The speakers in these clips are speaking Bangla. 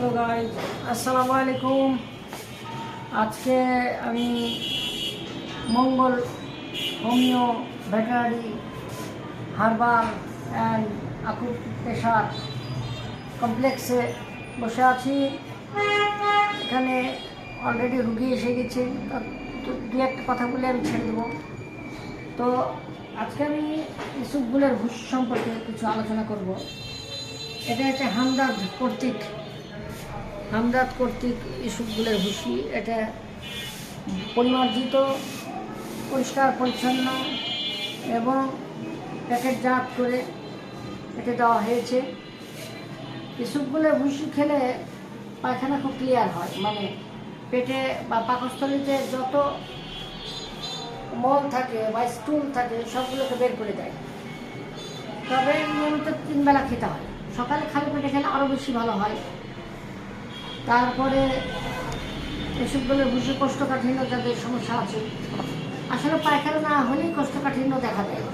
হ্যালো গাইজ, আসসালামু আলাইকুম। আজকে আমি Mangal homeo veterinary herbal and acupressure কমপ্লেক্সে বসে আছি। এখানে অলরেডি রুগী এসে গেছে, দু একটা কথা বলে আমি ছেড়ে দেবো। তো আজকে আমি ইসবগুলের ঘুষ সম্পর্কে কিছু আলোচনা করব। এটা হচ্ছে হামদাদ কর্তৃক ইসবগুলের ভুসি। এটা পরিমার্জিত, পরিষ্কার পরিচ্ছন্ন এবং প্যাকেটজাত করে এটা দেওয়া হয়েছে। ইসবগুলের ভুসি খেলে পায়খানা খুব ক্লিয়ার হয়, মানে পেটে বা পাকস্থলীতে যত মল থাকে বা স্টুল থাকে সবগুলোকে বের করে দেয়। তবে নিয়মিত 3 বেলা খেতে হয়। সকালে খালি পেটে খেলে আরও বেশি ভালো হয়। তারপরে এসবগুলোর ভুসি কোষ্ঠকাঠিন্য যাদের সমস্যা আছে, আসলে পায়খানা না হলেই কোষ্ঠকাঠিন্য দেখা দেয়।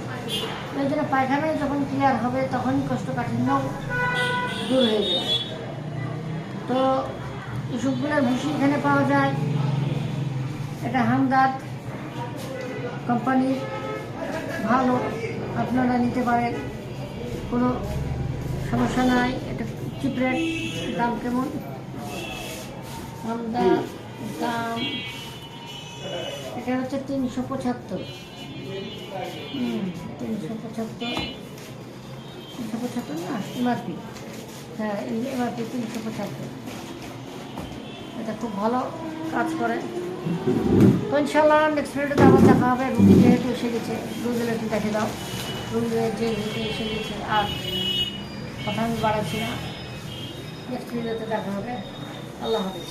ওই জন্য পায়খানায় যখন ক্লিয়ার হবে তখনই কোষ্ঠকাঠিন্য দূর হয়ে যাবে। তো এসবগুলোর ভুসি এখানে পাওয়া যায়। এটা হামদাদ কোম্পানির, ভালো, আপনারা নিতে পারেন, কোনো সমস্যা নাই। এটা চিপ রেট। দাম কেমন? হামদাদ দাম এটা হচ্ছে 375। 375 না, এমআরপি। হ্যাঁ, এমআরপি 375। এটা খুব ভালো কাজ করে। তো ইনশাল্লাহ নেক্সট ভিডিওতে আবার দেখা হবে। রুগী যেহেতু এসে গেছে, রুগীর একটু দেখে দাও। রুগীর যে রুগী এসে গেছে, আর কথা আমি বাড়াচ্ছি না। নেক্সট ভিডিওতে দেখা হবে। আল্লাহ হাফেজ।